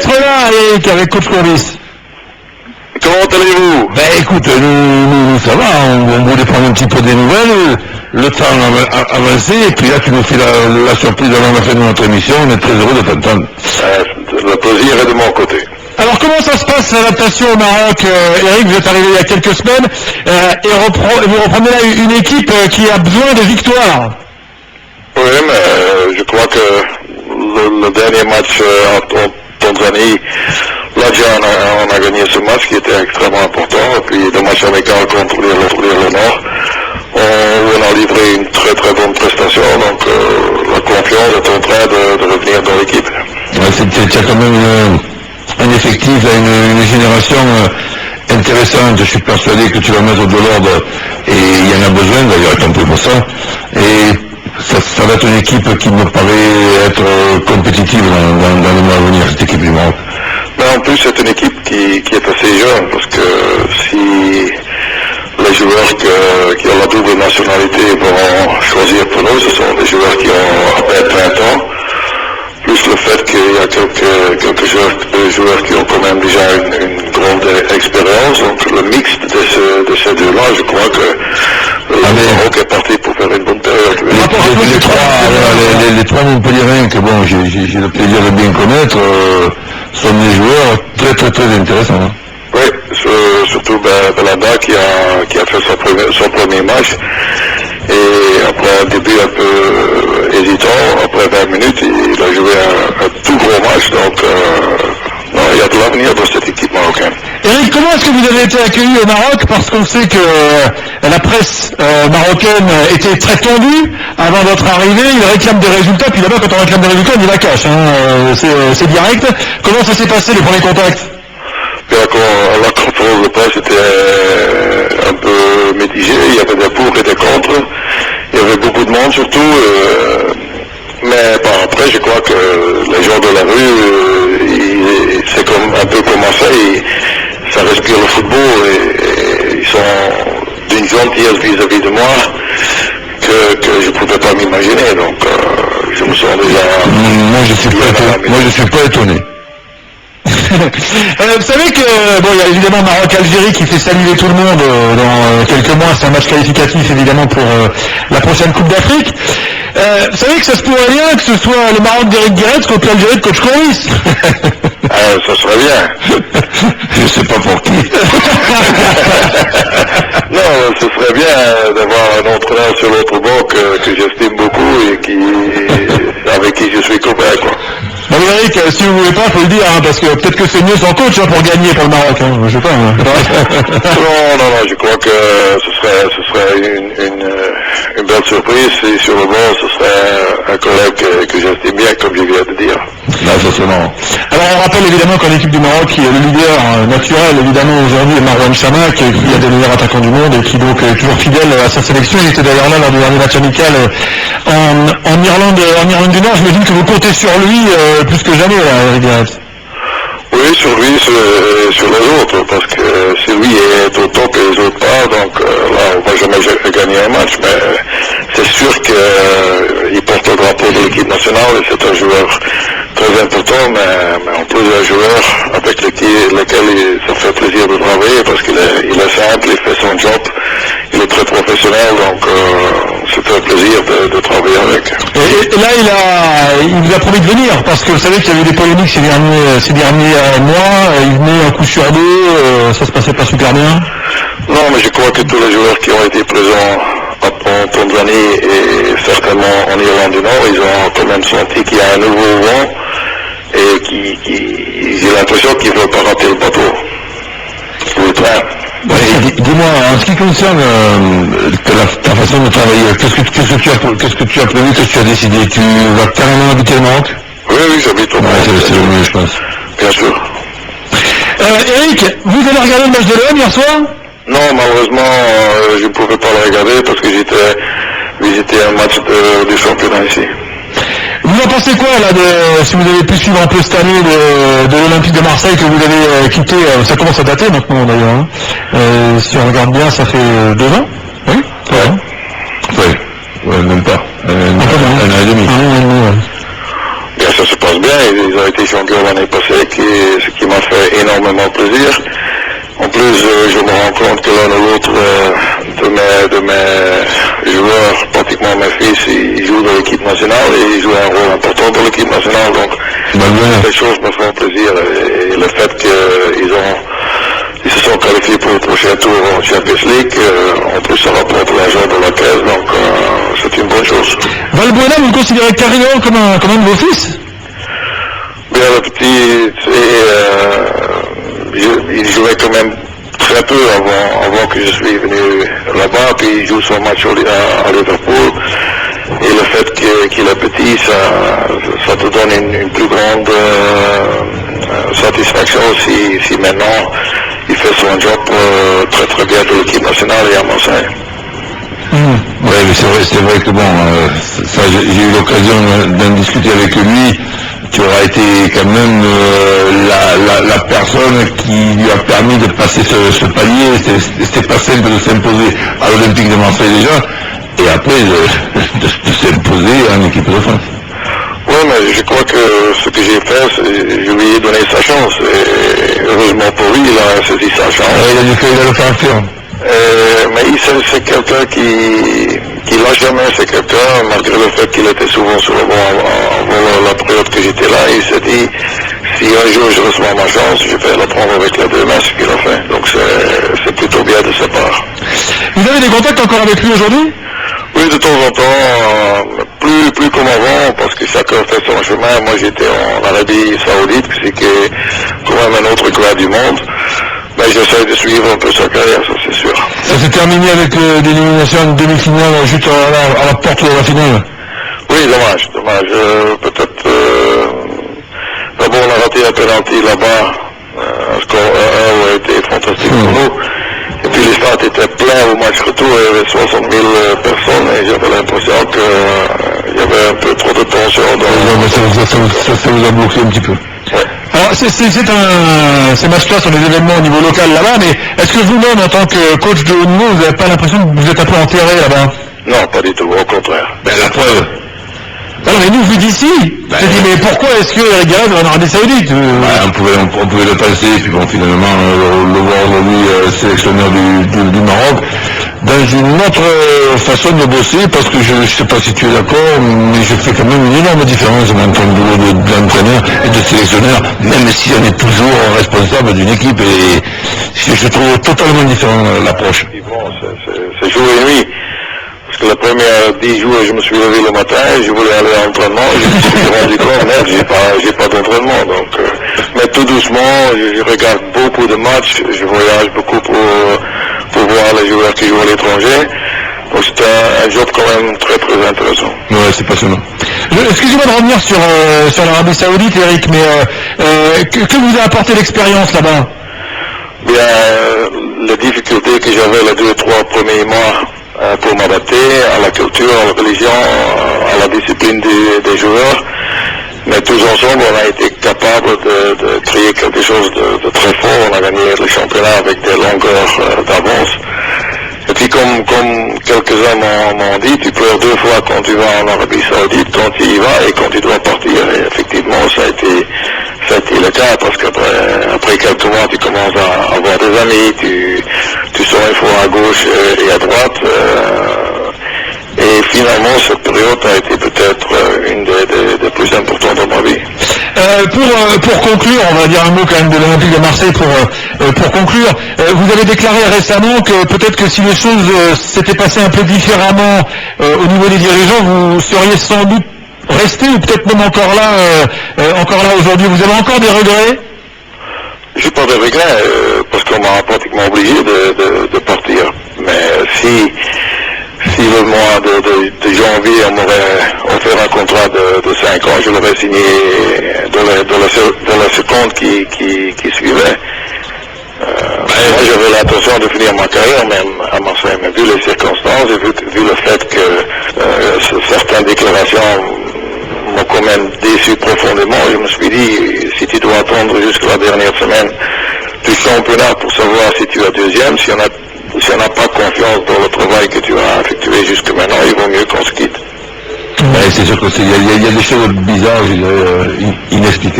d'être là, Eric, avec Coach Courbis. Comment allez-vous? Ben écoute, nous ça va, on voulait prendre un petit peu des nouvelles, le temps a avancé, et puis là tu nous fais la surprise avant la fin de notre émission, on est très heureux de t'entendre. Le plaisir est de mon côté. Alors comment ça se passe l'adaptation au Maroc, Eric? Vous êtes arrivé il y a quelques semaines, et vous reprenez là une équipe qui a besoin de victoires. Oui, mais je crois que le dernier match en Tanzanie, là déjà on a gagné ce match qui était extrêmement important, et puis le match amical contre le Nord, on a livré une très très bonne prestation, donc la confiance est en train de revenir dans l'équipe. Ouais, tu as quand même un effectif, une génération intéressante, je suis persuadé que tu vas mettre de l'ordre, et il y en a besoin d'ailleurs, tant pis pour ça, et ça va être une équipe qui me paraît être compétitive dans le mois à venir, cette équipe du Maroc. Mais en plus c'est une équipe qui est assez jeune, parce que si les joueurs qui ont la double nationalité vont choisir pour nous, ce sont des joueurs qui ont à peine 20 ans, plus le fait qu'il y a quelques joueurs qui ont quand même déjà une grande expérience, donc le mixte de ces deux-là, je crois que le Maroc est parti pour faire une bonne période. Les trois Montpelliérains que bon, j'ai le plaisir de bien connaître, sont des joueurs très très très intéressants. Hein. Oui, surtout Belanda qui a fait son premier match, et après un début un peu hésitant, après 20 minutes, il a joué un tout gros match, donc non, il y a de l'avenir dans cette équipe marocaine. Eric, comment est-ce que vous avez été accueilli au Maroc? Parce qu'on sait que la presse marocaine était très tendue avant votre arrivée, ils réclament des résultats, puis là-bas quand on réclame des résultats, on y va cash, hein, c'est direct. Comment ça s'est passé les premiers contacts? La conférence de presse était un peu mitigée, il y avait des pour et des contre, il y avait beaucoup de monde surtout, mais par après je crois que les gens de la rue, c'est comme un peu comme Marseille, ça respire le football et ils sont d'une gentillesse vis-à-vis de moi que je ne pouvais pas m'imaginer, donc je me sens déjà... Moi je suis pas étonné. Vous savez que, bon, il y a évidemment Maroc-Algérie qui fait saluer tout le monde dans quelques mois, c'est un match qualificatif évidemment pour la prochaine Coupe d'Afrique. Vous savez que ça se pourrait bien que ce soit le Maroc d'Éric Guéret contre l'Algérie de Coach Courbis. Ça serait bien. Je sais pas pour qui. Non, ce serait bien d'avoir un entraîneur sur l'autre banc que j'estime beaucoup et avec qui je suis copain, quoi. Bon, Eric, si vous voulez pas, faut le dire, hein, parce que peut-être que c'est mieux sans coach hein, pour gagner pour le Maroc. Hein, je sais pas. Hein. Non, je crois que ce serait une belle surprise. Et sur le banc, ce serait un collègue que j'estime bien, comme je viens de dire. Là, ça c'est marrant. Alors, on rappelle évidemment qu'en équipe du Maroc, qui est le leader naturel, évidemment, aujourd'hui, est Marouane Chamakh, qui est des meilleurs attaquants du monde et qui donc est toujours fidèle à sa sélection. Il était d'ailleurs là lors du dernier match amical en Irlande du Nord. J'imagine que vous comptez sur lui plus que jamais, là, Eric Guéret. Oui, sur lui, sur les autres, parce que si lui est au top et les autres pas, donc là, on va jamais gagner un match, mais c'est sûr qu'il porte le drapeau de l'équipe nationale et c'est un joueur très important, mais en plus un joueur avec lequel ça fait plaisir de travailler, parce qu'il est simple, il fait son job, il est très professionnel, donc c'est un plaisir de travailler avec. Et là, il vous a promis de venir, parce que vous savez qu'il y a eu des polémiques ces derniers mois, il venait un coup sur deux, ça se passait pas super bien. Non, mais je crois que tous les joueurs qui ont été présents en Tanzanie et certainement en Irlande du Nord, ils ont quand même senti qu'il y a un nouveau vent et j'ai l'impression qu'ils ne veulent pas rater le bateau. Le train. Dis-moi, en ce qui concerne ta façon de travailler, qu'est-ce que tu as prévu, qu'est-ce que tu as décidé? Tu vas carrément habiter le Maroc? Oui, j'habite au Maroc. C'est le mieux, je pense. Bien sûr. Eric, vous avez regardé le match de l'OM hier soir? Non, malheureusement, je ne pouvais pas le regarder parce que j'étais visiter un match du championnat ici. Vous en pensez quoi là si vous avez pu suivre un peu cette année de l'Olympique de Marseille que vous avez quitté, ça commence à dater maintenant d'ailleurs, hein. Si on regarde bien, ça fait 2 ans? Oui. Ouais, même pas. Un an et demi. Bien, ça se passe commence bien. Ils ont été champions l'année passée, ce qui m'a fait énormément plaisir. En plus, je me rends compte que l'un ou l'autre de mes joueurs, pratiquement mes fils, ils jouent dans l'équipe nationale et ils jouent un rôle important dans l'équipe nationale. Donc, ces choses me font plaisir. Et le fait qu'ils se sont qualifiés pour le prochain tour en Champions League, en plus ça rapporte l'argent de la caisse, donc c'est une bonne chose. Valbuena, vous le considérez carrément comme un de vos fils? Bien, le petit, il jouait quand même très peu avant que je suis venu là-bas, puis il joue son match à Liverpool. Et le fait qu'il est petit, ça te donne une plus grande satisfaction si maintenant il fait son job très très bien de l'équipe nationale et à Marseille. Oui, mais c'est vrai que bon, ça, j'ai eu l'occasion d'en discuter avec lui. Tu auras été quand même la personne qui lui a permis de passer ce palier. C'était pas simple de s'imposer à l'Olympique de Marseille déjà, et après de s'imposer en équipe de France. Oui, mais je crois que ce que j'ai fait, je lui ai donné sa chance. Et heureusement pour lui, il a saisi sa chance. Il a dit qu'il allait le faire faire. Mais c'est quelqu'un qui lâche jamais, c'est quelqu'un, malgré le fait qu'il était souvent sur le banc avant la période que j'étais là, il s'est dit, si un jour je reçois ma chance, je vais la prendre avec les deux mains, ce qu'il a fait. Donc c'est plutôt bien de sa part. Vous avez des contacts encore avec lui aujourd'hui? Oui, de temps en temps, plus comme avant, parce que chacun fait son chemin. Moi j'étais en Arabie Saoudite, c'est quand même un autre coin du monde. Mais j'essaie de suivre un peu sa carrière, ça c'est sûr. Ça s'est terminé avec l'élimination de demi-finale juste à la porte de la finale. Oui, dommage. Peut-être... D'abord on a raté un penalty là-bas, un score 1-1 a été fantastique pour nous. Et puis les stades étaient pleins au match retour, il y avait 60 000 personnes et j'avais l'impression qu'il y avait un peu trop de tension. Ça vous a bloqué un petit peu. Ouais. Alors, ces matchs-là sont des événements au niveau local là-bas, mais est-ce que vous-même, en tant que coach de haut niveau, vous n'avez pas l'impression que vous êtes un peu enterré là-bas? Non, pas du tout, au contraire. Ben la preuve. Alors, mais nous, vu d'ici, j'ai dit, mais pourquoi est-ce que Eric Garrett va en Arabie Saoudite? On pouvait le penser, puis bon, finalement, le voir aujourd'hui sélectionneur du Maroc, dans une autre façon de bosser, parce que je ne sais pas si tu es d'accord, mais je fais quand même une énorme différence entre le boulot d'entraîneur et de sélectionneur, même si on est toujours responsable d'une équipe, et je trouve totalement différent l'approche. C'est jour et nuit. Parce que les premiers 10 jours, je me suis levé le matin, je voulais aller à l'entraînement, je me suis rendu compte, merde, j'ai pas d'entraînement. Donc, mais tout doucement, je regarde beaucoup de matchs, je voyage beaucoup pour voir les joueurs qui jouent à l'étranger. Donc c'est un job quand même très très intéressant. Ouais, c'est passionnant. Excusez-moi de revenir sur l'Arabie Saoudite, Eric, mais que vous a apporté l'expérience là-bas? Bien, les difficultés que j'avais les 2-3 premiers mois, pour m'adapter à la culture, à la religion, à la discipline des joueurs. Mais tous ensemble, on a été capable de créer quelque chose de très fort. On a gagné le championnat avec des longueurs d'avance. Et puis comme quelques-uns m'ont dit, tu pleures 2 fois quand tu vas en Arabie Saoudite, quand tu y vas et quand tu dois partir. Et effectivement, ça a été le cas, parce qu'après quelques mois, tu commences à avoir des amis, tu sors une fois à gauche et à droite. Et finalement, cette période a été peut-être une des plus importantes dans ma vie. Pour conclure, on va dire un mot quand même de l'Olympique de Marseille pour conclure. Vous avez déclaré récemment que peut-être que si les choses s'étaient passées un peu différemment au niveau des dirigeants, vous seriez sans doute resté ou peut-être même encore là aujourd'hui. Vous avez encore des regrets? J'ai pas de regrets parce qu'on m'a pratiquement obligé de partir. Mais si le mois de janvier on m'aurait offert un contrat de 5 ans, je l'aurais signé dans la seconde qui suivait. Moi j'avais l'intention de finir ma carrière même à Marseille, mais vu les circonstances et vu le fait que certaines déclarations m'ont quand même déçu profondément, je me suis dit, si tu dois attendre jusqu'à la dernière semaine du championnat pour savoir si tu es deuxième, si on n'a pas confiance dans le travail que tu as effectué jusque maintenant, il vaut mieux qu'on se quitte. Bon, c'est sûr que il y a des choses bizarres, je dirais, inexplicables.